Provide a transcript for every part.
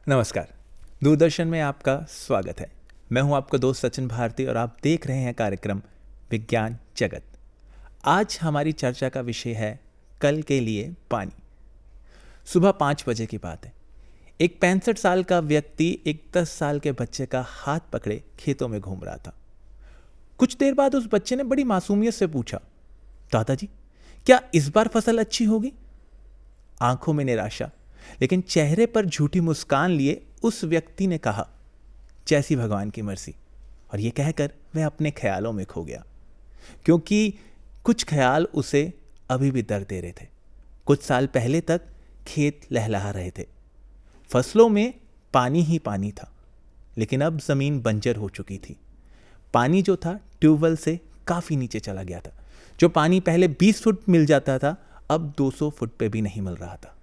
नमस्कार। दूरदर्शन में आपका स्वागत है। मैं हूं आपका दोस्त सचिन भारती और आप देख रहे हैं कार्यक्रम विज्ञान जगत। आज हमारी चर्चा का विषय है कल के लिए पानी। सुबह 5 बजे की बात है। एक 65 साल का व्यक्ति एक 10 साल के बच्चे का हाथ पकड़े खेतों में घूम रहा था। कुछ देर बाद उस बच्चे ने बड़ी मासूमियत से पूछा, दादाजी क्या इस बार फसल अच्छी होगी? आंखों में निराशा लेकिन चेहरे पर झूठी मुस्कान लिए उस व्यक्ति ने कहा, जैसी भगवान की मर्जी। और यह कहकर वह अपने ख्यालों में खो गया, क्योंकि कुछ ख्याल उसे अभी भी दर्द दे रहे थे। कुछ साल पहले तक खेत लहलहा रहे थे, फसलों में पानी ही पानी था, लेकिन अब जमीन बंजर हो चुकी थी। पानी जो था ट्यूबवेल से काफी नीचे चला गया था। जो पानी पहले 20 फुट मिल जाता था, अब 200 फुट पे भी नहीं मिल रहा था।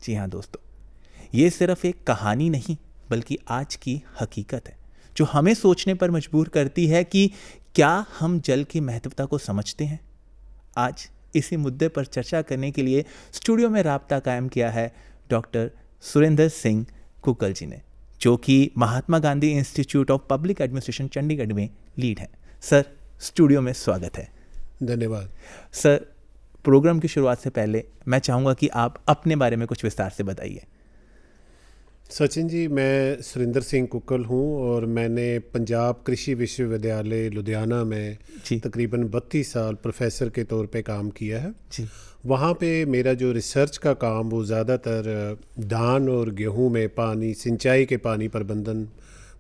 जी हाँ दोस्तों, ये सिर्फ एक कहानी नहीं बल्कि आज की हकीकत है, जो हमें सोचने पर मजबूर करती है कि क्या हम जल की महत्वता को समझते हैं। आज इसी मुद्दे पर चर्चा करने के लिए स्टूडियो में राब्ता कायम किया है डॉक्टर सुरेंद्र सिंह कुक्कल जी ने, जो कि Mahatma Gandhi Institute of Public Administration Chandigarh में लीड है। सर, स्टूडियो में स्वागत है। धन्यवाद सर, प्रोग्राम की शुरुआत से पहले मैं चाहूँगा कि आप अपने बारे में कुछ विस्तार से बताइए। सचिन जी, मैं सुरेंद्र सिंह कुक्कल हूँ और मैंने पंजाब कृषि विश्वविद्यालय लुधियाना में तकरीबन 32 साल प्रोफेसर के तौर पे काम किया है जी। वहाँ पे मेरा जो रिसर्च का काम वो ज़्यादातर धान और गेहूँ में पानी सिंचाई के पानी प्रबंधन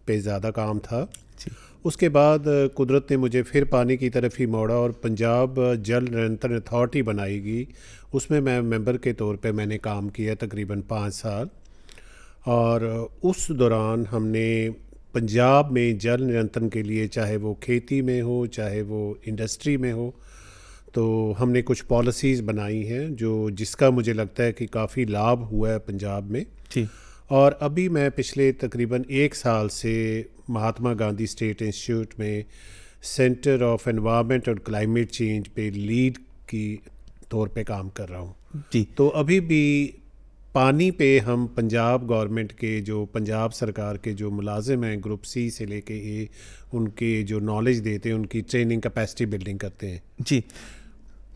पे ज़्यादा काम था जी। उसके बाद कुदरत ने मुझे फिर पानी की तरफ ही मोड़ा और पंजाब जल नियंत्रण अथॉरिटी बनाई गई। उसमें मैं मेंबर के तौर पे मैंने काम किया तकरीबन 5 साल और उस दौरान हमने पंजाब में जल नियंत्रण के लिए, चाहे वो खेती में हो चाहे वो इंडस्ट्री में हो, तो हमने कुछ पॉलिसीज़ बनाई हैं जो जिसका मुझे लगता है कि काफ़ी लाभ हुआ है पंजाब में जी। और अभी मैं पिछले तकरीबन 1 साल से महात्मा गांधी स्टेट इंस्टीट्यूट में सेंटर ऑफ एनवायरनमेंट और क्लाइमेट चेंज पे लीड की तौर पे काम कर रहा हूँ जी। तो अभी भी पानी पे हम पंजाब गवर्नमेंट के जो पंजाब सरकार के जो मुलाजिम हैं ग्रुप सी से लेके ए, उनके जो नॉलेज देते हैं, उनकी ट्रेनिंग कैपेसिटी बिल्डिंग करते हैं। जी,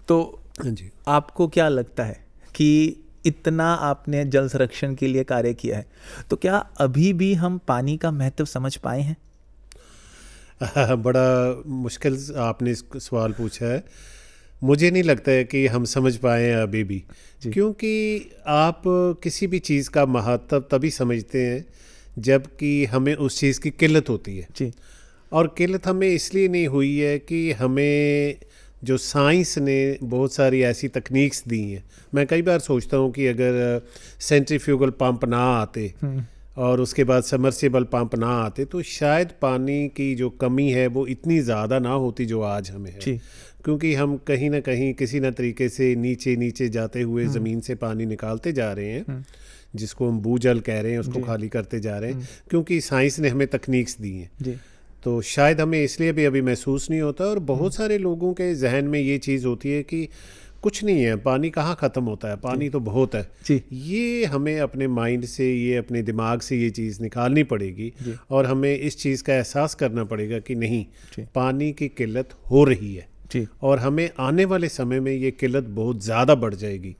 तो जी, आपको क्या लगता है कि इतना आपने जल संरक्षण के लिए कार्य किया है, तो क्या अभी भी हम पानी का महत्व समझ पाए हैं? बड़ा मुश्किल आपने सवाल पूछा है। मुझे नहीं लगता है कि हम समझ पाए हैं अभी भी, क्योंकि आप किसी भी चीज़ का महत्व तभी समझते हैं जबकि हमें उस चीज़ की किल्लत होती है जी। और किल्लत हमें इसलिए नहीं हुई है कि हमें जो साइंस ने बहुत सारी ऐसी तकनीक्स दी हैं। मैं कई बार सोचता हूँ कि अगर सेंट्रीफ्यूगल पंप ना आते और उसके बाद सबमर्सिबल पंप ना आते तो शायद पानी की जो कमी है वो इतनी ज़्यादा ना होती जो आज हमें है, क्योंकि हम कहीं ना कहीं किसी न तरीके से नीचे नीचे जाते हुए ज़मीन से पानी निकालते जा रहे हैं, जिसको हम भूजल कह रहे हैं, उसको खाली करते जा रहे हैं, क्योंकि साइंस ने हमें तकनीक्स दी हैं। तो शायद हमें इसलिए भी अभी महसूस नहीं होता और बहुत सारे लोगों के जहन में ये चीज़ होती है कि कुछ नहीं है, पानी कहाँ ख़त्म होता है, पानी तो बहुत है। ये हमें अपने माइंड से, ये अपने दिमाग से ये चीज़ निकालनी पड़ेगी और हमें इस चीज़ का एहसास करना पड़ेगा कि नहीं, पानी की किल्लत हो रही है और हमें आने वाले समय में ये किल्लत बहुत ज़्यादा बढ़ जाएगी,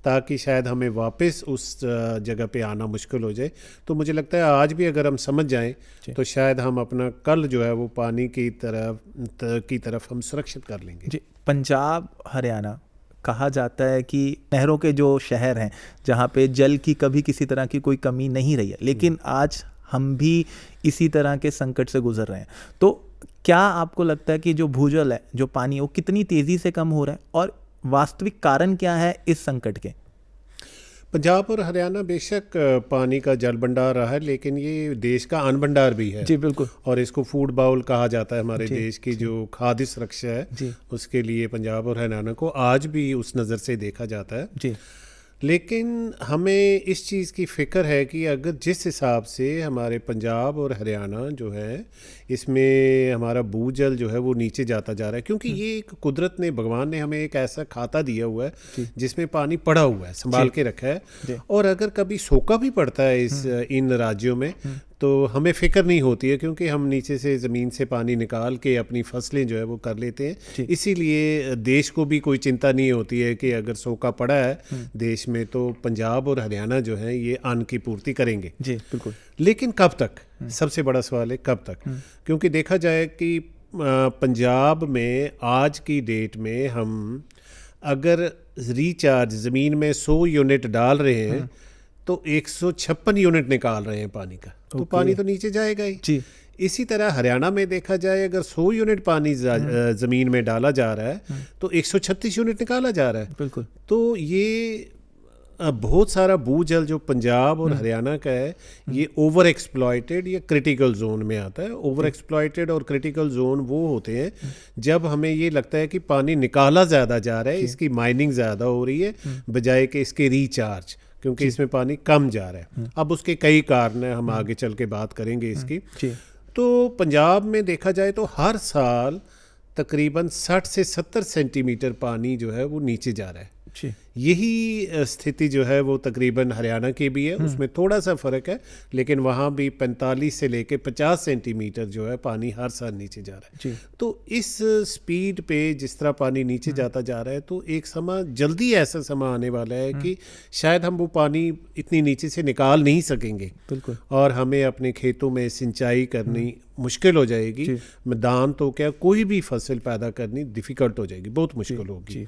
ताकि शायद हमें वापस उस जगह पे आना मुश्किल हो जाए। तो मुझे लगता है आज भी अगर हम समझ जाएं तो शायद हम अपना कल जो है वो पानी की तरफ हम सुरक्षित कर लेंगे। जी। पंजाब हरियाणा कहा जाता है कि नहरों के जो शहर हैं जहाँ पे जल की कभी किसी तरह की कोई कमी नहीं रही है, लेकिन आज हम भी इसी तरह के संकट से गुजर रहे हैं। तो क्या आपको लगता है कि जो भूजल है, जो पानी, वो कितनी तेज़ी से कम हो रहा है और वास्तविक कारण क्या है इस संकट के? पंजाब और हरियाणा बेशक पानी का जल भंडार रहा है, लेकिन ये देश का अन्न भंडार भी है। जी बिल्कुल। और इसको फूड बाउल कहा जाता है। हमारे देश की जो खाद्य सुरक्षा है उसके लिए पंजाब और हरियाणा को आज भी उस नज़र से देखा जाता है। लेकिन हमें इस चीज़ की फ़िक्र है कि अगर जिस हिसाब से हमारे पंजाब और हरियाणा जो है इसमें हमारा भूजल जो है वो नीचे जाता जा रहा है, क्योंकि ये एक कुदरत ने, भगवान ने हमें एक ऐसा खाता दिया हुआ है जिसमें पानी पड़ा हुआ है, संभाल के रखा है। और अगर कभी सोका भी पड़ता है इन राज्यों में तो हमें फ़िक्र नहीं होती है, क्योंकि हम नीचे से ज़मीन से पानी निकाल के अपनी फसलें जो है वो कर लेते हैं। इसीलिए देश को भी कोई चिंता नहीं होती है कि अगर सोका पड़ा है देश में तो पंजाब और हरियाणा जो है ये अन्न की पूर्ति करेंगे। जी बिल्कुल। लेकिन कब तक, सबसे बड़ा सवाल है कब तक, क्योंकि देखा जाए कि पंजाब में आज की डेट में हम अगर रिचार्ज ज़मीन में 100 यूनिट डाल रहे हैं तो 156 यूनिट निकाल रहे हैं पानी का, तो पानी तो नीचे जाएगा ही। जी। इसी तरह हरियाणा में देखा जाए अगर 100 यूनिट पानी ज़मीन में डाला जा रहा है तो 136 यूनिट निकाला जा रहा है। बिल्कुल। तो ये बहुत सारा भूजल जो पंजाब और हरियाणा का है ये ओवर एक्सप्लॉयटेड या क्रिटिकल जोन में आता है। ओवर एक्सप्लॉयटेड और क्रिटिकल जोन वो होते हैं जब हमें ये लगता है कि पानी निकाला ज़्यादा जा रहा है, इसकी माइनिंग ज़्यादा हो रही है बजाय कि इसके रिचार्ज, क्योंकि इसमें पानी कम जा रहा है। अब उसके कई कारण हैं, हम आगे चल के बात करेंगे इसकी। तो पंजाब में देखा जाए तो हर साल तकरीबन 60 से 70 सेंटीमीटर पानी जो है वो नीचे जा रहा है। यही स्थिति जो है वो तकरीबन हरियाणा की भी है, उसमें थोड़ा सा फ़र्क है, लेकिन वहाँ भी 45 से लेके 50 सेंटीमीटर जो है पानी हर साल नीचे जा रहा है। तो इस स्पीड पे जिस तरह पानी नीचे जाता जा रहा है तो एक समय जल्दी ऐसा समय आने वाला है कि शायद हम वो पानी इतनी नीचे से निकाल नहीं सकेंगे। बिल्कुल। और हमें अपने खेतों में सिंचाई करनी मुश्किल हो जाएगी, मैदान तो क्या कोई भी फसल पैदा करनी डिफ़िकल्ट हो जाएगी, बहुत मुश्किल होगी।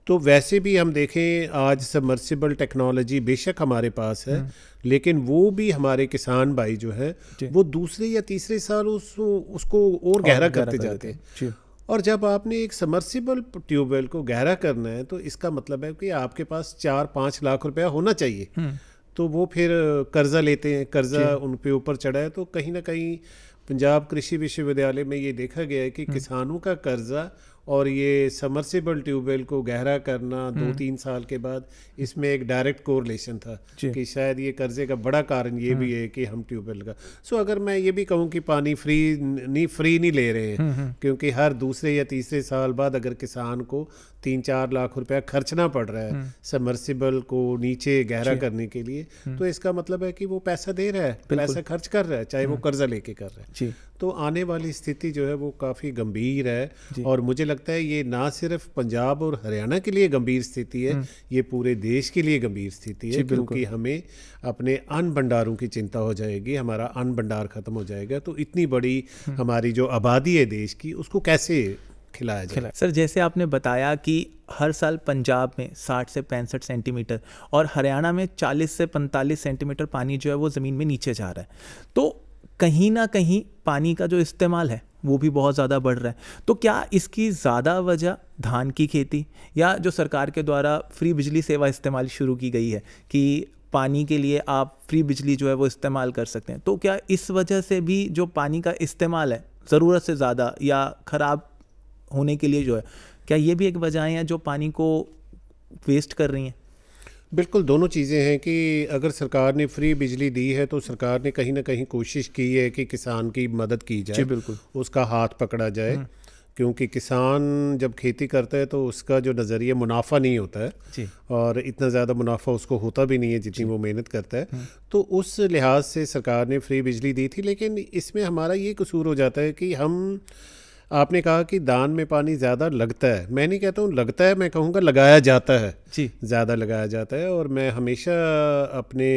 तो वैसे भी हम देखें आज सबमर्सिबल टेक्नोलॉजी बेशक हमारे पास है, लेकिन वो भी हमारे किसान भाई जो है वो दूसरे या तीसरे साल उसको और गहरा करते जाते हैं। और जब आपने एक सबमर्सिबल ट्यूबवेल को गहरा करना है तो इसका मतलब है कि आपके पास 4-5 लाख रुपया होना चाहिए। तो वो फिर कर्जा लेते हैं, कर्जा उन पे ऊपर चढ़ा है। तो कहीं ना कहीं पंजाब कृषि विश्वविद्यालय में ये देखा गया है कि किसानों का कर्जा और ये सबमर्सिबल ट्यूबवेल को गहरा करना 2-3 साल के बाद, इसमें एक डायरेक्ट कोरिलेशन था कि शायद ये कर्जे का बड़ा कारण ये भी है कि हम ट्यूबवेल का। सो अगर मैं ये भी कहूँ कि पानी फ्री नहीं ले रहे हैं, क्योंकि हर दूसरे या तीसरे साल बाद अगर किसान को 3-4 लाख रुपया खर्चना पड़ रहा है सबमर्सिबल को नीचे गहरा करने के लिए, तो इसका मतलब है कि वो पैसा दे रहा है, पैसा खर्च कर रहा है, चाहे वो कर्जा लेके कर रहा है। तो आने वाली स्थिति जो है वो काफ़ी गंभीर है और मुझे लगता है ये ना सिर्फ पंजाब और हरियाणा के लिए गंभीर स्थिति है, ये पूरे देश के लिए गंभीर स्थिति है, क्योंकि हमें अपने अन्न भंडारों की चिंता हो जाएगी, हमारा अन्न भंडार खत्म हो जाएगा। तो इतनी बड़ी हमारी जो आबादी है देश की, उसको कैसे खिलाया जाए? सर, जैसे आपने बताया कि हर साल पंजाब में 60 से 65 सेंटीमीटर और हरियाणा में 40 से 45 सेंटीमीटर पानी जो है वो ज़मीन में नीचे जा रहा है, तो कहीं ना कहीं पानी का जो इस्तेमाल है वो भी बहुत ज़्यादा बढ़ रहा है। तो क्या इसकी ज़्यादा वजह धान की खेती या जो सरकार के द्वारा फ्री बिजली सेवा इस्तेमाल शुरू की गई है कि पानी के लिए आप फ्री बिजली जो है वो इस्तेमाल कर सकते हैं, तो क्या इस वजह से भी जो पानी का इस्तेमाल है ज़रूरत से ज़्यादा या ख़राब होने के लिए जो है, क्या ये भी एक वजह है जो पानी को वेस्ट कर रही हैं? बिल्कुल, दोनों चीज़ें हैं कि अगर सरकार ने फ्री बिजली दी है तो सरकार ने कहीं ना कहीं कोशिश की है कि किसान की मदद की जाए। जी बिल्कुल। उसका हाथ पकड़ा जाए, क्योंकि किसान जब खेती करता है तो उसका जो नज़रिया मुनाफा नहीं होता है जी। और इतना ज़्यादा मुनाफा उसको होता भी नहीं है जितनी वो मेहनत करता है। तो उस लिहाज से सरकार ने फ्री बिजली दी थी, लेकिन इसमें हमारा ये कसूर हो जाता है कि हम, आपने कहा कि दान में पानी ज़्यादा लगता है, मैं नहीं कहता हूँ लगता है, मैं कहूँगा लगाया जाता है जी, ज़्यादा लगाया जाता है। और मैं हमेशा अपने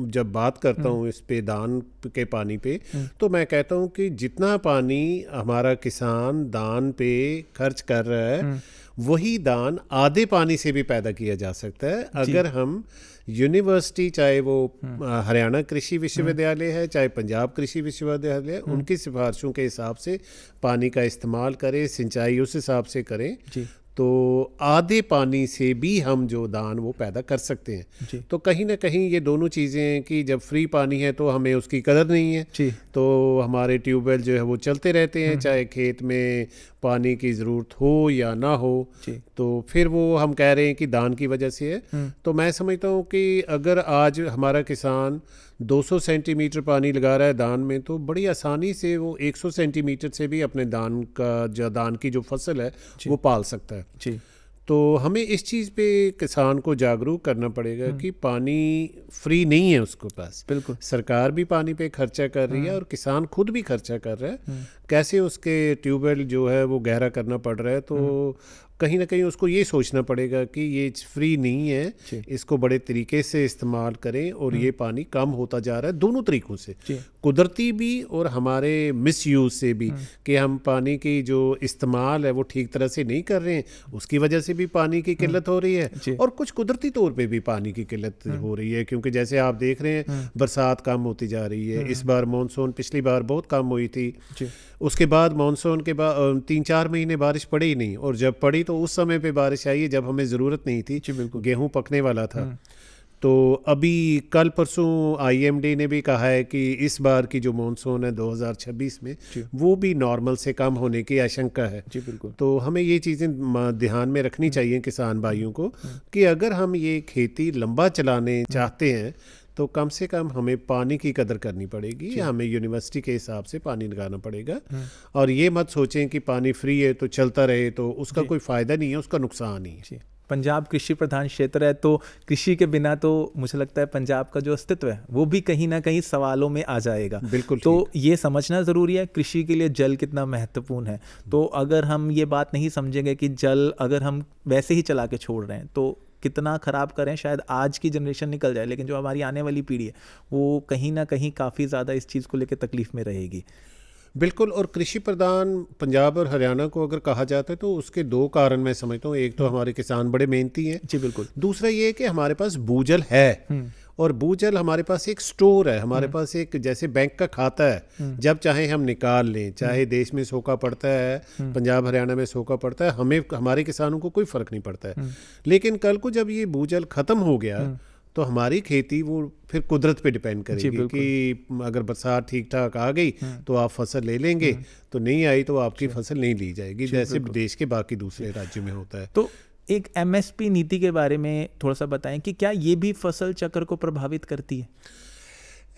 जब बात करता हूँ इस पे दान के पानी पे, तो मैं कहता हूँ कि जितना पानी हमारा किसान दान पे खर्च कर रहा है वही दान आधे पानी से भी पैदा किया जा सकता है अगर हम यूनिवर्सिटी, चाहे वो हरियाणा कृषि विश्वविद्यालय है चाहे पंजाब कृषि विश्वविद्यालय है, उनकी सिफारिशों के हिसाब से पानी का इस्तेमाल करें, सिंचाई उस हिसाब से करें जी। तो आधे पानी से भी हम जो दान वो पैदा कर सकते हैं जी। तो कहीं ना कहीं ये दोनों चीज़ें हैं कि जब फ्री पानी है तो हमें उसकी कदर नहीं है जी। तो हमारे ट्यूबवेल जो है वो चलते रहते हैं, चाहे खेत में पानी की ज़रूरत हो या ना हो, तो फिर वो हम कह रहे हैं कि दान की वजह से है। तो मैं समझता हूँ कि अगर आज हमारा किसान 200 सेंटीमीटर पानी लगा रहा है दान में, तो बड़ी आसानी से वो 100 सेंटीमीटर से भी अपने दान की जो फसल है वो पाल सकता है जी। तो हमें इस चीज़ पे किसान को जागरूक करना पड़ेगा कि पानी फ्री नहीं है उसके पास। बिल्कुल। सरकार भी पानी पे खर्चा कर रही है और किसान खुद भी खर्चा कर रहा है। कैसे उसके ट्यूबवेल जो है वो गहरा करना पड़ रहा है, तो कहीं ना कहीं उसको ये सोचना पड़ेगा कि ये फ्री नहीं है, इसको बड़े तरीके से इस्तेमाल करें और ये पानी कम होता जा रहा है दोनों तरीक़ों से, कुदरती भी और हमारे मिसयूज़ से भी, कि हम पानी की जो इस्तेमाल है वो ठीक तरह से नहीं कर रहे हैं, उसकी वजह से भी पानी की किल्लत हो रही है और कुछ कुदरती तौर पे भी पानी की किल्लत हो रही है, क्योंकि जैसे आप देख रहे हैं बरसात कम होती जा रही है। इस बार मानसून पिछली बार बहुत कम हुई थी, उसके बाद मानसून के बाद 3-4 महीने बारिश पड़ी ही नहीं, और जब पड़ी तो उस समय पे बारिश आई है जब हमें ज़रूरत नहीं थी, गेहूं पकने वाला था। तो अभी कल परसों IMD ने भी कहा है कि इस बार की जो मानसून है 2026 में वो भी नॉर्मल से कम होने की आशंका है। जी बिल्कुल। तो हमें ये चीज़ें ध्यान में रखनी चाहिए किसान भाइयों को कि अगर हम ये खेती लंबा चलाने चाहते हैं तो कम से कम हमें पानी की कदर करनी पड़ेगी, हमें यूनिवर्सिटी के हिसाब से पानी लगाना पड़ेगा। और ये मत सोचें कि पानी फ्री है तो चलता रहे, तो उसका कोई फ़ायदा नहीं है, उसका नुकसान ही है। पंजाब कृषि प्रधान क्षेत्र है, तो कृषि के बिना तो मुझे लगता है पंजाब का जो अस्तित्व है वो भी कहीं ना कहीं सवालों में आ जाएगा। बिल्कुल। तो ये समझना ज़रूरी है कृषि के लिए जल कितना महत्वपूर्ण है। तो अगर हम ये बात नहीं समझेंगे कि जल अगर हम वैसे ही चला के छोड़ रहे हैं तो कितना ख़राब करें, शायद आज की जनरेशन निकल जाए, लेकिन जो हमारी आने वाली पीढ़ी है वो कहीं ना कहीं काफ़ी ज़्यादा इस चीज़ को लेकर तकलीफ़ में रहेगी। बिल्कुल। और कृषि प्रधान पंजाब और हरियाणा को अगर कहा जाता है तो उसके 2 कारण मैं समझता हूँ। एक तो हमारे किसान बड़े मेहनती हैं। जी बिल्कुल। दूसरा ये है कि हमारे पास भूजल है और भूजल हमारे पास एक स्टोर है, हमारे पास एक जैसे बैंक का खाता है, जब चाहे हम निकाल लें, चाहे देश में सोखा पड़ता है, पंजाब हरियाणा में सोखा पड़ता है, हमें हमारे किसानों को कोई फ़र्क नहीं पड़ता है। लेकिन कल को जब ये भूजल ख़त्म हो गया तो हमारी खेती वो फिर कुदरत पे डिपेंड करेगी कि अगर बरसात ठीक ठाक आ गई तो आप फसल ले लेंगे, तो नहीं आई तो आपकी फसल नहीं ली जाएगी, जैसे देश के बाकी दूसरे राज्यों में होता है। तो एक MSP नीति के बारे में थोड़ा सा बताएं कि क्या ये भी फसल चक्र को प्रभावित करती है?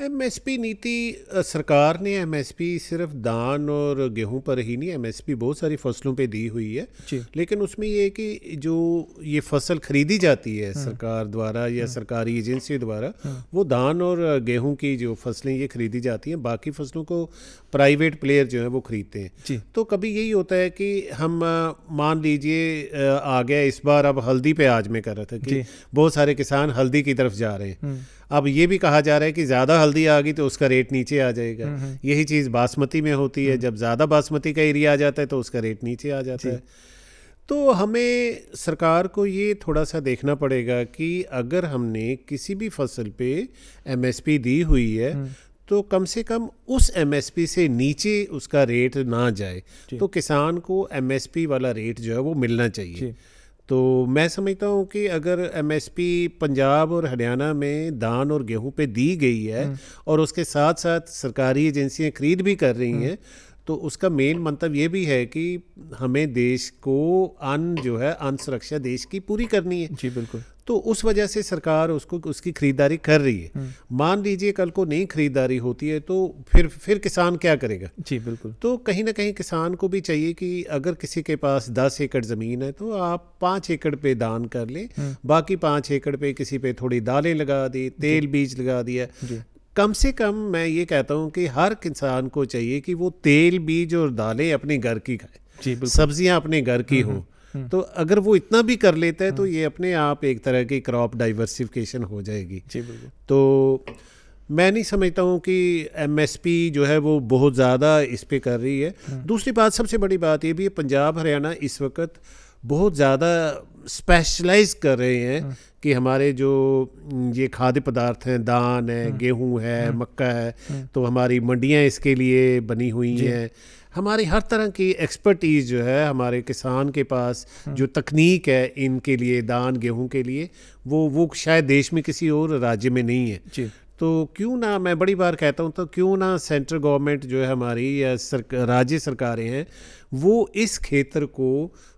MSP नीति, सरकार ने MSP सिर्फ धान और गेहूं पर ही नहीं, MSP बहुत सारी फसलों पे दी हुई है। लेकिन उसमें ये है कि जो ये फसल खरीदी जाती है सरकार द्वारा या सरकारी एजेंसी द्वारा, वो धान और गेहूं की जो फसलें ये खरीदी जाती हैं, बाकी फसलों को प्राइवेट प्लेयर जो है वो खरीदते हैं। तो कभी यही होता है कि हम मान लीजिए आ गया इस बार, अब हल्दी पे आज मैं कर रहा था कि बहुत सारे किसान हल्दी की तरफ जा रहे हैं। अब ये भी कहा जा रहा है कि ज़्यादा हल्दी आ गई तो उसका रेट नीचे आ जाएगा। यही चीज़ बासमती में होती है, जब ज़्यादा बासमती का एरिया आ जाता है तो उसका रेट नीचे आ जाता है। तो हमें सरकार को ये थोड़ा सा देखना पड़ेगा कि अगर हमने किसी भी फसल पे MSP दी हुई है तो कम से कम उस MSP से नीचे उसका रेट ना जाए, तो किसान को MSP वाला रेट जो है वो मिलना चाहिए। तो मैं समझता हूँ कि अगर MSP पंजाब और हरियाणा में धान और गेहूं पे दी गई है और उसके साथ साथ सरकारी एजेंसियां खरीद भी कर रही हैं, तो उसका मेन मंतव्य ये भी है कि हमें देश को अन्न जो है, अन्न सुरक्षा देश की पूरी करनी है। जी बिल्कुल। तो उस वजह से सरकार उसकी खरीदारी कर रही है। मान लीजिए कल को नहीं खरीदारी होती है तो फिर किसान क्या करेगा? जी बिल्कुल। तो कहीं ना कहीं किसान को भी चाहिए कि अगर किसी के पास 10 एकड़ ज़मीन है तो आप 5 एकड़ पे दान कर लें, बाकी 5 एकड़ पे किसी पे थोड़ी दालें लगा दी, तेल बीज लगा दिया। कम से कम मैं ये कहता हूँ कि हर किसान को चाहिए कि वो तेल बीज और दालें अपने घर की खाए, सब्जियाँ अपने घर की हों। तो अगर वो इतना भी कर लेता है तो ये अपने आप एक तरह की क्रॉप डाइवर्सिफिकेशन हो जाएगी। तो मैं नहीं समझता हूँ कि MSP जो है वो बहुत ज़्यादा इस पे कर रही है। दूसरी बात, सबसे बड़ी बात ये भी है, पंजाब हरियाणा इस वक्त बहुत ज़्यादा स्पेशलाइज कर रहे हैं कि हमारे जो ये खाद्य पदार्थ हैं, दान है, गेहूं है, मक्का है, तो हमारी मंडियां इसके लिए बनी हुई हैं। हमारी हर तरह की एक्सपर्टीज़ जो है हमारे किसान के पास, जो तकनीक है इनके लिए, दान गेहूं के लिए, वो शायद देश में किसी और राज्य में नहीं है। तो क्यों ना, मैं बड़ी बार कहता हूँ, तो क्यों ना सेंट्रल गवर्नमेंट जो है हमारी या राज्य सरकारें हैं वो इस क्षेत्र को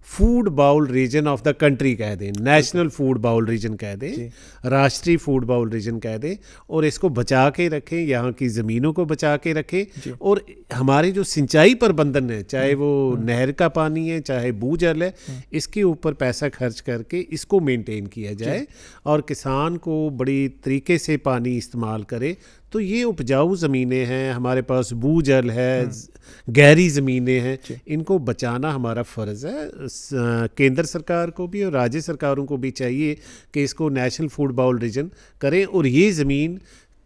food bowl region of the country कह दें, नेशनल फूड बाउल रीजन कह दें, राष्ट्रीय फूड बाउल रीजन कह दें, और इसको बचा के रखें, यहाँ की ज़मीनों को बचा के रखें, और हमारे जो सिंचाई प्रबंधन है, चाहे वो नहर का पानी है चाहे भूजल है, इसके ऊपर पैसा खर्च करके इसको मेंटेन किया जाए और किसान को बड़ी तरीके से पानी इस्तेमाल करे। तो ये उपजाऊ ज़मीनें हैं, हमारे पास भूजल है, गहरी ज़मीनें हैं, इनको बचाना हमारा फ़र्ज़ है। केंद्र सरकार को भी और राज्य सरकारों को भी चाहिए कि इसको नेशनल फूड बाउल रीजन करें और ये ज़मीन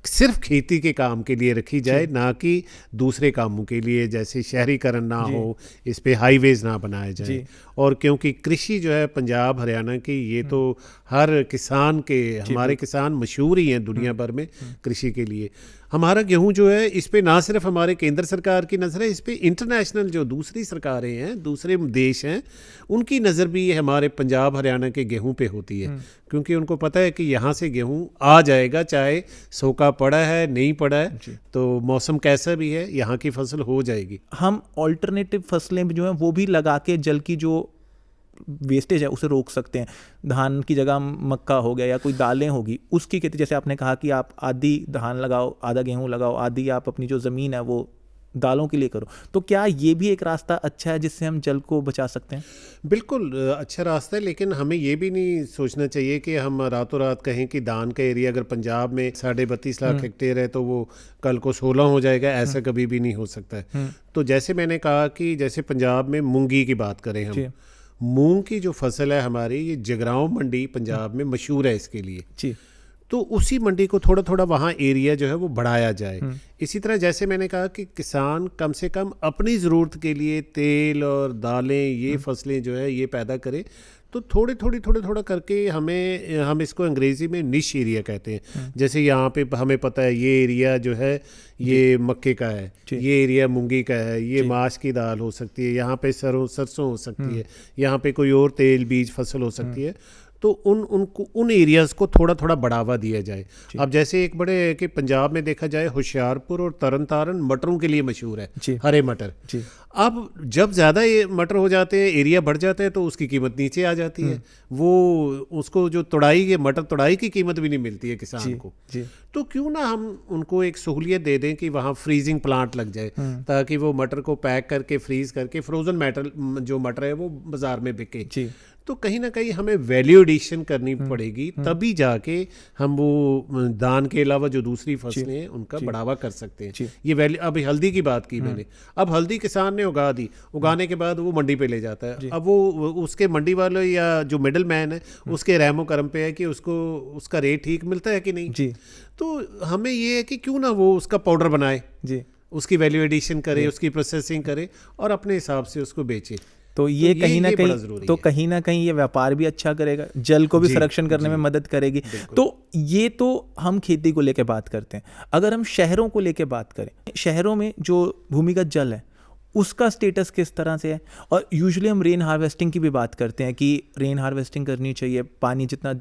सिर्फ खेती के काम के लिए रखी जाए, ना कि दूसरे कामों के लिए, जैसे शहरीकरण ना हो, इस पे हाईवेज ना बनाए जाए। और क्योंकि कृषि जो है पंजाब हरियाणा की, ये तो हर किसान के, हमारे किसान मशहूर ही हैं दुनिया भर में कृषि के लिए। हमारा गेहूं जो है, इस पे ना सिर्फ हमारे केंद्र सरकार की नज़र है, इस पे इंटरनेशनल जो दूसरी सरकारें हैं, दूसरे देश हैं, उनकी नज़र भी हमारे पंजाब हरियाणा के गेहूं पे होती है, क्योंकि उनको पता है कि यहाँ से गेहूं आ जाएगा, चाहे सूखा पड़ा है नहीं पड़ा है, तो मौसम कैसा भी है, यहाँ की फसल हो जाएगी। हम ऑल्टरनेटिव फसलें जो हैं वो भी लगा के जल की जो वेस्टेज है उसे रोक सकते हैं। धान की जगह मक्का हो गया या कोई दालें होगी, उसकी खेती, जैसे आपने कहा कि आप आधी धान लगाओ, आधा गेहूं लगाओ, आधी आप अपनी जो ज़मीन है वो दालों के लिए करो, तो क्या ये भी एक रास्ता अच्छा है जिससे हम जल को बचा सकते हैं? बिल्कुल अच्छा रास्ता है, लेकिन हमें ये भी नहीं सोचना चाहिए कि हम रातों रात कहें कि धान का एरिया अगर पंजाब में 32.5 लाख हेक्टेयर है तो वो कल को 16 हो जाएगा, ऐसा कभी भी नहीं हो सकता है। तो जैसे मैंने कहा कि जैसे पंजाब में मूंगी की बात करें हम, मूंग की जो फसल है हमारी, ये जगरांव मंडी पंजाब में मशहूर है इसके लिए, तो उसी मंडी को थोड़ा थोड़ा वहाँ एरिया जो है वो बढ़ाया जाए। इसी तरह जैसे मैंने कहा कि किसान कम से कम अपनी ज़रूरत के लिए तेल और दालें, ये फसलें जो है ये पैदा करे, तो थोड़े थोड़ा करके हम इसको अंग्रेज़ी में निश एरिया कहते हैं। जैसे यहाँ पे हमें पता है ये एरिया जो है ये मक्के का है, ये एरिया मूंगी का है, ये माश की दाल हो सकती है, यहाँ पे सरसों हो सकती है, यहाँ पे कोई और तेल बीज फसल हो सकती है। तो उन एरियाज़ को थोड़ा थोड़ा बढ़ावा दिया जाए। अब जैसे एक बड़े कि पंजाब में देखा जाए, होशियारपुर और तरन तारण मटरों के लिए मशहूर है, हरे मटर। अब जब ज़्यादा ये मटर हो जाते हैं, एरिया बढ़ जाता है, तो उसकी कीमत नीचे आ जाती है, वो उसको जो मटर तुड़ाई की कीमत भी नहीं मिलती है किसान को। तो क्यों ना हम उनको एक सहूलियत दे दें कि वहाँ फ्रीजिंग प्लांट लग जाए, ताकि वो मटर को पैक करके फ्रीज करके फ्रोजन जो मटर है वो बाजार में बिके। तो कहीं ना कहीं हमें वैल्यू एडिशन करनी पड़ेगी, तभी जाके हम वो धान के अलावा जो दूसरी फसलें हैं उनका बढ़ावा कर सकते हैं। ये वैल्यू, अभी हल्दी की बात की मैंने, अब हल्दी किसान ने उगा दी, उगाने के बाद वो मंडी पे ले जाता है, अब वो उसके मंडी वाले या जो मिडल मैन है उसके रहमो करम पे है कि उसको उसका रेट ठीक मिलता है कि नहीं। तो हमें ये है कि क्यों ना वो उसका पाउडर बनाए, उसकी वैल्यू एडिशन करे, उसकी प्रोसेसिंग करे और अपने हिसाब से उसको बेचे। तो ये कहीं ना कहीं ये व्यापार भी अच्छा करेगा, जल को भी संरक्षण करने में मदद करेगी। तो ये तो हम खेती को लेके बात करते हैं। अगर हम शहरों को लेके बात करें, शहरों में जो भूमिगत जल है उसका स्टेटस किस तरह से है? और यूजुअली हम रेन हार्वेस्टिंग की भी बात करते हैं कि रेन हार्वेस्टिंग करनी चाहिए, पानी जितना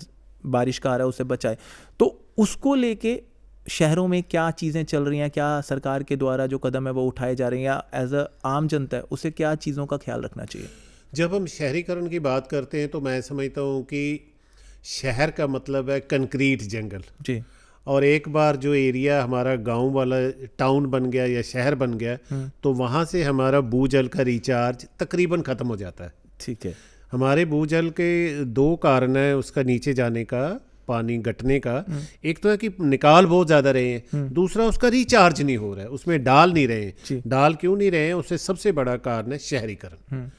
बारिश का आ रहा है उसे बचाए। तो उसको लेके शहरों में क्या चीज़ें चल रही हैं, क्या सरकार के द्वारा जो कदम है वो उठाए जा रहे हैं, या एज अ आम जनता है उसे क्या चीज़ों का ख्याल रखना चाहिए? जब हम शहरीकरण की बात करते हैं तो मैं समझता हूँ कि शहर का मतलब है कंक्रीट जंगल, और एक बार जो एरिया हमारा गांव वाला टाउन बन गया या शहर बन गया, तो वहाँ से हमारा भूजल का रिचार्ज तकरीबन ख़त्म हो जाता है। ठीक है। हमारे भूजल के 2 कारण है उसका नीचे जाने का, पानी घटने का। एक तो है कि निकाल बहुत ज़्यादा रहे हैं, दूसरा उसका रिचार्ज नहीं हो रहा है, उसमें डाल नहीं रहे हैं। डाल क्यों नहीं रहे हैं? उससे सबसे बड़ा कारण है शहरीकरण।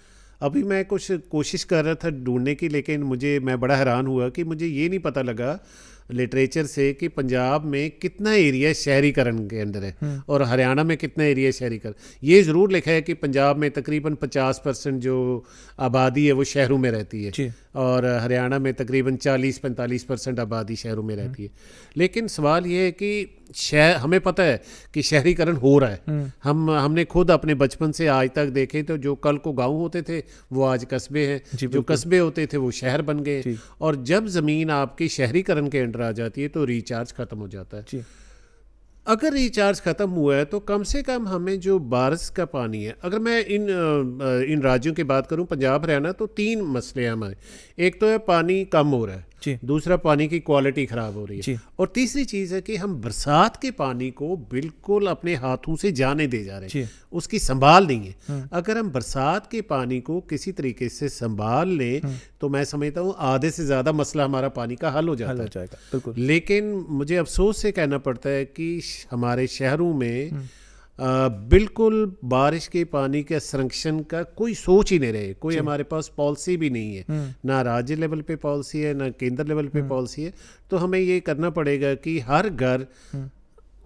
अभी मैं कुछ कोशिश कर रहा था ढूंढने की, लेकिन मैं बड़ा हैरान हुआ कि मुझे ये नहीं पता लगा लिटरेचर से कि पंजाब में कितना एरिया शहरीकरण के अंदर है और हरियाणा में कितना एरिया शहरीकरण। ये ज़रूर लिखा है कि पंजाब में तकरीबन 50% जो आबादी है वो शहरों में रहती है और हरियाणा में तकरीबन 40-45% आबादी शहरों में रहती है। लेकिन सवाल ये है कि हमें पता है कि शहरीकरण हो रहा है। हमने खुद अपने बचपन से आज तक देखे तो जो कल को गांव होते थे वो आज कस्बे हैं, जो कस्बे होते थे वो शहर बन गए। और जब ज़मीन आपकी शहरीकरण के अंडर आ जाती है तो रिचार्ज ख़त्म हो जाता है। अगर रिचार्ज ख़त्म हुआ है तो कम से कम हमें जो बारिश का पानी है, अगर मैं इन राज्यों की बात करूं, पंजाब हरियाणा, तो 3 मसले हैं हमारे। एक तो है पानी कम हो रहा है, जी। दूसरा पानी की क्वालिटी ख़राब हो रही जी। है, और तीसरी चीज़ है कि हम बरसात के पानी को बिल्कुल अपने हाथों से जाने दे जा रहे हैं, उसकी संभाल नहीं है। अगर हम बरसात के पानी को किसी तरीके से संभाल लें तो मैं समझता हूँ आधे से ज़्यादा मसला हमारा पानी का हल हो जाता है। बिल्कुल। लेकिन मुझे अफसोस से कहना पड़ता है कि हमारे शहरों में बिल्कुल बारिश के पानी के संरक्षण का कोई सोच ही नहीं रहे, कोई हमारे पास पॉलिसी भी नहीं है, ना राज्य लेवल पे पॉलिसी है, ना केंद्र लेवल पे पॉलिसी है। तो हमें ये करना पड़ेगा कि हर घर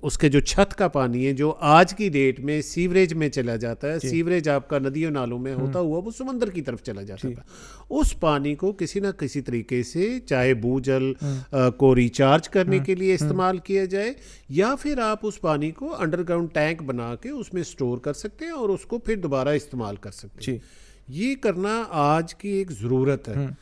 उसके जो छत का पानी है, जो आज की डेट में सीवरेज में चला जाता है, सीवरेज आपका नदियों नालों में होता हुआ वो समंदर की तरफ चला जाता है, उस पानी को किसी ना किसी तरीके से चाहे भूजल को रिचार्ज करने के लिए इस्तेमाल किया जाए, या फिर आप उस पानी को अंडरग्राउंड टैंक बना के उसमें स्टोर कर सकते हैं और उसको फिर दोबारा इस्तेमाल कर सकते हैं। ये करना आज की एक ज़रूरत है।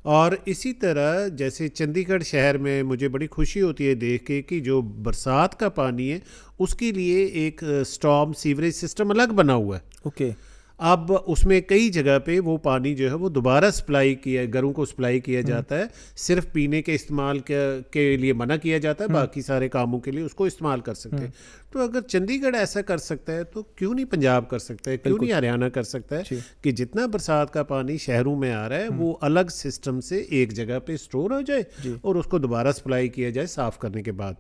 और इसी तरह जैसे चंडीगढ़ शहर में मुझे बड़ी खुशी होती है देख के कि जो बरसात का पानी है उसके लिए एक स्टॉर्म सीवरेज सिस्टम अलग बना हुआ है। ओके। अब उसमें कई जगह पे वो पानी जो है वो दोबारा सप्लाई किया, घरों को सप्लाई किया जाता है, सिर्फ पीने के इस्तेमाल के लिए मना किया जाता है, बाकी सारे कामों के लिए उसको इस्तेमाल कर सकते हैं। तो अगर चंडीगढ़ ऐसा कर सकता है तो क्यों नहीं पंजाब कर सकता है, क्यों नहीं हरियाणा कर सकता है कि जितना बरसात का पानी शहरों में आ रहा है वो अलग सिस्टम से एक जगह पे स्टोर हो जाए और उसको दोबारा सप्लाई किया जाए साफ़ करने के बाद।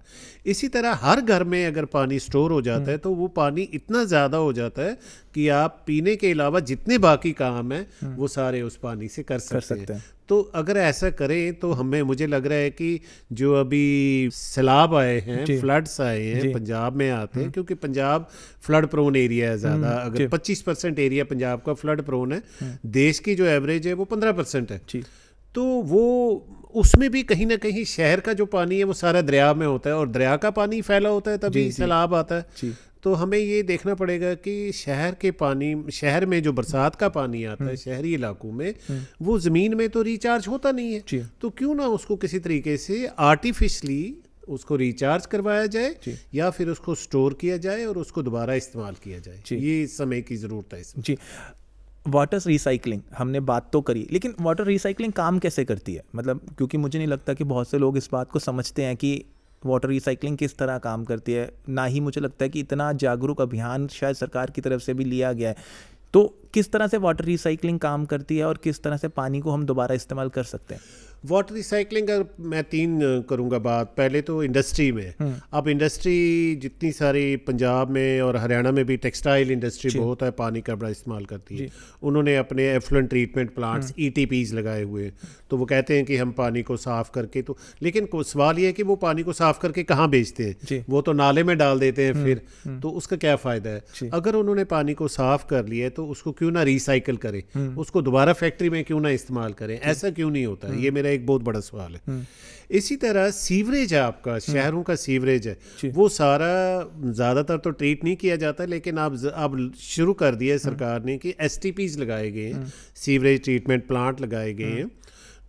इसी तरह हर घर में अगर पानी स्टोर हो जाता है तो वो पानी इतना ज़्यादा हो जाता है कि आप पीने के अलावा जितने बाकी काम हैं वो सारे उस पानी से कर सकते हैं। तो अगर ऐसा करें तो मुझे लग रहा है कि जो अभी सैलाब आए हैं, फ्लड्स आए हैं, पंजाब में आते हैं, क्योंकि पंजाब फ्लड प्रोन एरिया है ज़्यादा। अगर 25% एरिया पंजाब का फ्लड प्रोन है, देश की जो एवरेज है वो 15% है, तो वो उसमें भी कहीं ना कहीं शहर का जो पानी है वो सारा दरिया में होता है और दरिया का पानी फैला होता है, तभी सैलाब आता है। तो हमें ये देखना पड़ेगा कि शहर में जो बरसात का पानी आता है शहरी इलाकों में, वो ज़मीन में तो रिचार्ज होता नहीं है, तो क्यों ना उसको किसी तरीके से आर्टिफिशली उसको रिचार्ज करवाया जाए या फिर उसको स्टोर किया जाए और उसको दोबारा इस्तेमाल किया जाए। ये समय की ज़रूरत है इसमें। जी। वाटर रिसाइकलिंग हमने बात तो करी, लेकिन वाटर रिसाइकलिंग काम कैसे करती है? मतलब क्योंकि मुझे नहीं लगता कि बहुत से लोग इस बात को समझते हैं कि वाटर रिसाइकलिंग किस तरह काम करती है, ना ही मुझे लगता है कि इतना जागरूक अभियान शायद सरकार की तरफ से भी लिया गया है। तो किस तरह से वाटर रिसाइकलिंग काम करती है और किस तरह से पानी को हम दोबारा इस्तेमाल कर सकते हैं? वाटर रिसाइकलिंग अगर मैं 3 करूँगा बात। पहले तो इंडस्ट्री में, अब इंडस्ट्री जितनी सारी पंजाब में और हरियाणा में भी टेक्सटाइल इंडस्ट्री बहुत है, पानी का बड़ा इस्तेमाल करती है। उन्होंने अपने एफ्लुएंट ट्रीटमेंट प्लांट्स ETPs लगाए हुए, तो वो कहते हैं कि हम पानी को साफ़ करके, तो लेकिन सवाल ये है कि वो पानी को साफ़ करके कहाँ बेचते हैं? वो तो नाले में डाल देते हैं फिर, तो उसका क्या फ़ायदा है? अगर उन्होंने पानी को साफ़ कर लिया तो उसको क्यों ना रिसाइकिल करें, उसको दोबारा फैक्ट्री में क्यों ना इस्तेमाल करें? ऐसा क्यों नहीं होता? ये मेरा एक बहुत बड़ा सवाल है। इसी तरह सीवरेज है आपका, शहरों का सीवरेज है, वो सारा ज़्यादातर तो ट्रीट नहीं किया जाता, लेकिन अब शुरू कर दिया है सरकार ने कि STPs लगाए गए हैं, सीवरेज ट्रीटमेंट प्लांट लगाए गए हैं,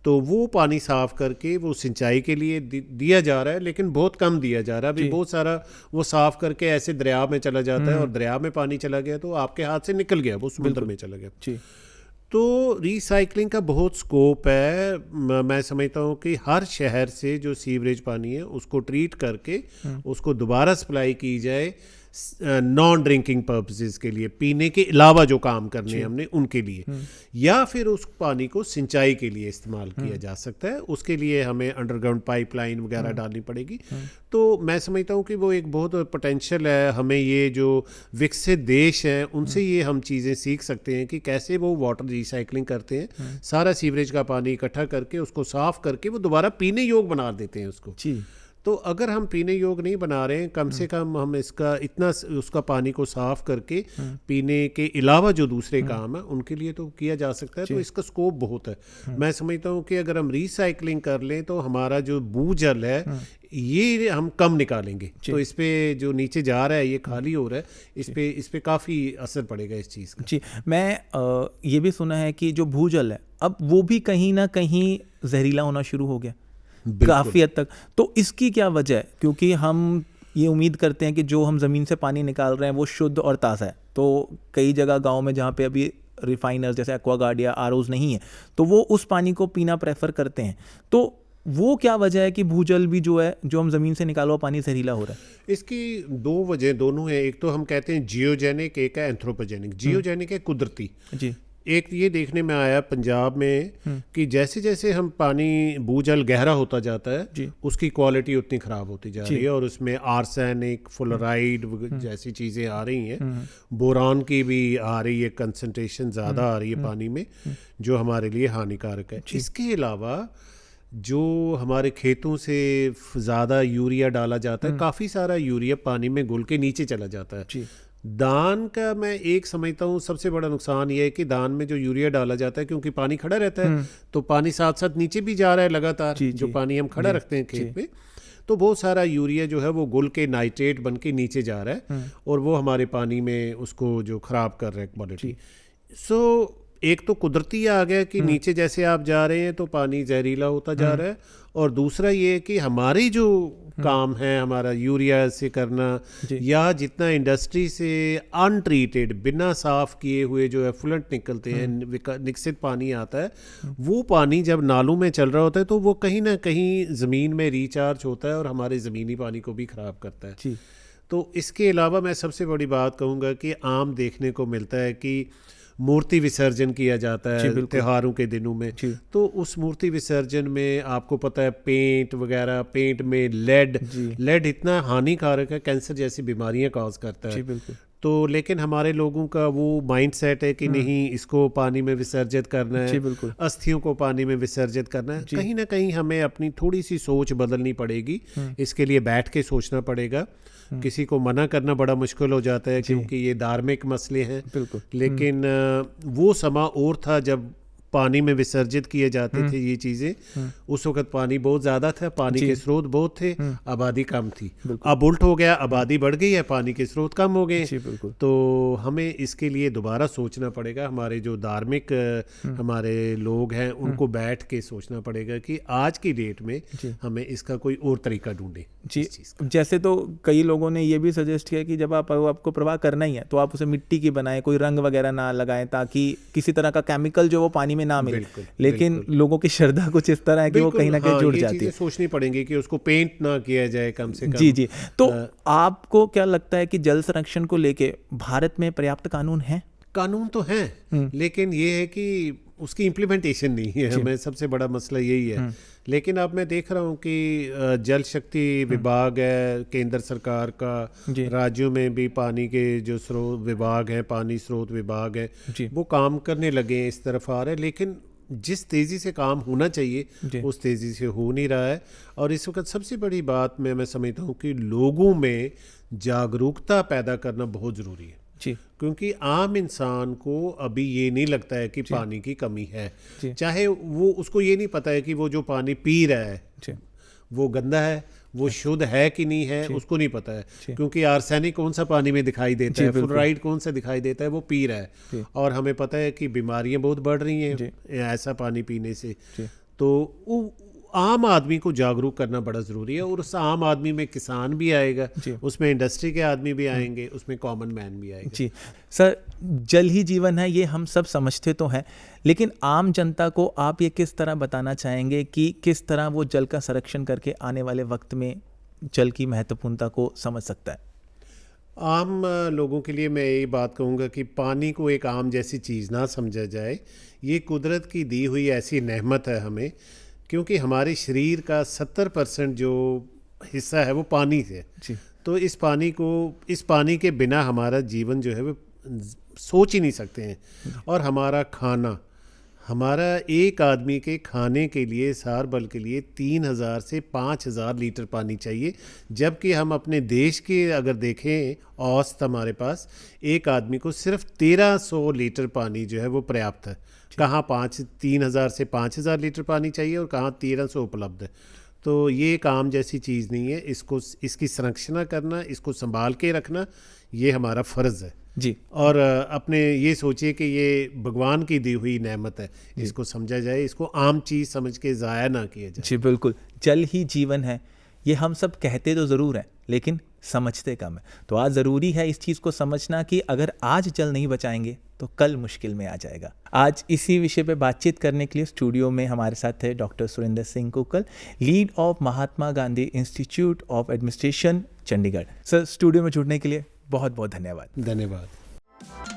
तो वो पानी साफ़ करके वो सिंचाई के लिए दिया जा रहा है, लेकिन बहुत कम दिया जा रहा है। अभी बहुत सारा वो साफ़ करके ऐसे दरिया में चला जाता है और दरिया में पानी चला गया तो आपके हाथ से निकल गया, वो समुद्र में चला गया। तो रिसाइकलिंग का बहुत स्कोप है। मैं समझता हूँ कि हर शहर से जो सीवरेज पानी है उसको ट्रीट करके उसको दोबारा सप्लाई की जाए नॉन ड्रिंकिंग पर्पसेस के लिए, पीने के अलावा जो काम करने हैं हमने उनके लिए, या फिर उस पानी को सिंचाई के लिए इस्तेमाल किया जा सकता है। उसके लिए हमें अंडरग्राउंड पाइपलाइन वगैरह डालनी पड़ेगी। तो मैं समझता हूँ कि वो एक बहुत पोटेंशियल है। हमें ये जो विकसित देश हैं उनसे ये हम चीज़ें सीख सकते हैं कि कैसे वो वाटर रिसाइकलिंग करते हैं, सारा सीवरेज का पानी इकट्ठा करके उसको साफ़ करके वो दोबारा पीने योग्य बना देते हैं उसको। तो अगर हम पीने योग्य नहीं बना रहे हैं, कम से कम हम उसका पानी को साफ़ करके पीने के अलावा जो दूसरे काम है उनके लिए तो किया जा सकता है। तो इसका स्कोप बहुत है। मैं समझता हूँ कि अगर हम रिसाइकलिंग कर लें तो हमारा जो भूजल है ये हम कम निकालेंगे, तो इस पे जो नीचे जा रहा है ये खाली हो रहा है, इस पे काफ़ी असर पड़ेगा इस चीज़ का। जी, मैं ये भी सुना है कि जो भूजल है अब वो भी कहीं ना कहीं जहरीला होना शुरू हो गया काफ़ी हद तक। तो इसकी क्या वजह है? क्योंकि हम ये उम्मीद करते हैं कि जो हम ज़मीन से पानी निकाल रहे हैं वो शुद्ध और ताज़ा है। तो कई जगह गांव में जहाँ पे अभी रिफाइनर्स जैसे एक्वागार्ड या आरओज नहीं है तो वो उस पानी को पीना प्रेफर करते हैं। तो वो क्या वजह है कि भूजल भी जो है, जो हम ज़मीन से निकाला हुआ पानी जहरीला हो रहा है? इसकी दो वजह दोनों है। एक तो हम कहते हैं जियोजेनिक, एक है एंथ्रोपोजेनिक। जियोजेनिक है कुदरती। जी। एक ये देखने में आया पंजाब में कि जैसे जैसे हम पानी भूजल गहरा होता जाता है उसकी क्वालिटी उतनी ख़राब होती जा रही है और उसमें आर्सेनिक, फ्लोराइड जैसी चीज़ें आ रही हैं। बोरान की भी आ रही है, कंसंट्रेशन ज़्यादा आ रही है पानी में, जो हमारे लिए हानिकारक है। इसके अलावा जो हमारे खेतों से ज़्यादा यूरिया डाला जाता है, काफ़ी सारा यूरिया पानी में घुल के नीचे चला जाता है। दान का मैं एक समझता हूँ सबसे बड़ा नुकसान ये है कि दान में जो यूरिया डाला जाता है, क्योंकि पानी खड़ा रहता है तो पानी साथ साथ नीचे भी जा रहा है लगातार, जो पानी हम खड़ा रखते हैं खेत में, तो बहुत सारा यूरिया जो है वो घुल के नाइट्रेट बन के नीचे जा रहा है और वो हमारे पानी में उसको जो ख़राब कर रहा है क्वालिटी। सो एक तो कुदरती आ गया कि नीचे जैसे आप जा रहे हैं तो पानी जहरीला होता जा रहा है, और दूसरा ये कि हमारी जो काम है हमारा यूरिया से करना या जितना इंडस्ट्री से अनट्रीटेड बिना साफ किए हुए जो एफ्लुएंट निकलते हैं, निकसित पानी आता है, वो पानी जब नालों में चल रहा होता है तो वो कहीं ना कहीं ज़मीन में रिचार्ज होता है और हमारे ज़मीनी पानी को भी ख़राब करता है। तो इसके अलावा मैं सबसे बड़ी बात कहूँगा कि आम देखने को मिलता है कि मूर्ति विसर्जन किया जाता है त्योहारों के दिनों में, तो उस मूर्ति विसर्जन में आपको पता है पेंट वगैरह, पेंट में लेड इतना हानिकारक है, कैंसर जैसी बीमारियां कॉज करता है। तो लेकिन हमारे लोगों का वो माइंडसेट है कि नहीं, इसको पानी में विसर्जित करना है, अस्थियों को पानी में विसर्जित करना है। कहीं ना कहीं हमें अपनी थोड़ी सी सोच बदलनी पड़ेगी, इसके लिए बैठ के सोचना पड़ेगा। किसी को मना करना बड़ा मुश्किल हो जाता है क्योंकि ये धार्मिक मसले हैं, लेकिन वो समा और था जब पानी में विसर्जित किए जाते थे ये चीज़ें। उस वक्त पानी बहुत ज़्यादा था, पानी के स्रोत बहुत थे, आबादी कम थी। अब उल्ट हो गया, आबादी बढ़ गई है, पानी के स्रोत कम हो गए। तो हमें इसके लिए दोबारा सोचना पड़ेगा। हमारे जो धार्मिक हमारे लोग हैं उनको बैठ के सोचना पड़ेगा कि आज की डेट में हमें इसका कोई और तरीका ढूंढे। जी, जैसे तो कई लोगों ने ये भी सजेस्ट किया कि जब आपको प्रवाह करना ही है तो आप उसे मिट्टी की बनाएं, कोई रंग वगैरह ना लगाएं, ताकि किसी तरह का केमिकल जो वो पानी में ना मिले। लेकिन लोगों की श्रद्धा कुछ इस तरह है कि वो कहीं ना कहीं जुड़ जाती है। सोचनी पड़ेगी कि उसको पेंट ना किया जाए कम से कम। जी। तो आपको क्या लगता है कि जल संरक्षण को लेके भारत में पर्याप्त कानून है? कानून तो हैं, लेकिन ये है कि उसकी इम्प्लीमेंटेशन नहीं है। हमें सबसे बड़ा मसला यही है। लेकिन अब मैं देख रहा हूँ कि जल शक्ति विभाग है केंद्र सरकार का, राज्यों में भी पानी के जो स्रोत विभाग है, पानी स्रोत विभाग है, वो काम करने लगे हैं, इस तरफ आ रहे हैं। लेकिन जिस तेज़ी से काम होना चाहिए उस तेज़ी से हो नहीं रहा है। और इस वक्त सबसे बड़ी बात मैं समझता हूँ कि लोगों में जागरूकता पैदा करना बहुत ज़रूरी है। क्योंकि आम इंसान को अभी ये नहीं लगता है कि पानी की कमी है। चाहे वो, उसको ये नहीं पता है कि वो जो पानी पी रहा है वो गंदा है, वो शुद्ध है कि नहीं है, उसको नहीं पता है। क्योंकि आर्सेनिक कौन सा पानी में दिखाई देता है, फ्लोराइड कौन सा दिखाई देता है, वो पी रहा है। और हमें पता है कि बीमारियां बहुत बढ़ रही हैं ऐसा पानी पीने से। तो आम आदमी को जागरूक करना बड़ा ज़रूरी है। और उस आम आदमी में किसान भी आएगा, उसमें इंडस्ट्री के आदमी भी आएंगे, उसमें कॉमन मैन भी आएगा। जी सर, जल ही जीवन है, ये हम सब समझते तो हैं, लेकिन आम जनता को आप ये किस तरह बताना चाहेंगे कि किस तरह वो जल का संरक्षण करके आने वाले वक्त में जल की महत्वपूर्णता को समझ सकता है? आम लोगों के लिए मैं यही बात कहूँगा कि पानी को एक आम जैसी चीज़ ना समझा जाए। ये कुदरत की दी हुई ऐसी नेमत है हमें, क्योंकि हमारे शरीर का 70% जो हिस्सा है वो पानी से। तो इस पानी के बिना हमारा जीवन जो है वो सोच ही नहीं सकते हैं। और हमारा खाना, हमारा एक आदमी के खाने के लिए, सार बल के लिए 3000 से 5000 लीटर पानी चाहिए, जबकि हम अपने देश के अगर देखें औसत हमारे पास एक आदमी को सिर्फ 1300 लीटर पानी जो है वो पर्याप्त है। कहाँ 3000 से 5000 लीटर पानी चाहिए और कहाँ 1300 उपलब्ध है। तो ये एक आम जैसी चीज़ नहीं है। इसकी संरक्षण करना, इसको संभाल के रखना, ये हमारा फ़र्ज़ है जी। और अपने ये सोचिए कि ये भगवान की दी हुई नेमत है, इसको समझा जाए, इसको आम चीज़ समझ के ज़ाया ना किया जाए। जी बिल्कुल, जल ही जीवन है, ये हम सब कहते तो ज़रूर हैं लेकिन समझते कम है। तो आज ज़रूरी है इस चीज़ को समझना कि अगर आज जल नहीं बचाएंगे तो कल मुश्किल में आ जाएगा। आज इसी विषय पे बातचीत करने के लिए स्टूडियो में हमारे साथ थे doctor Surendra Singh Kukkal, lead of Mahatma Gandhi Institute of Administration, Chandigarh. Sir, studio में जुड़ने के लिए बहुत बहुत धन्यवाद। धन्यवाद।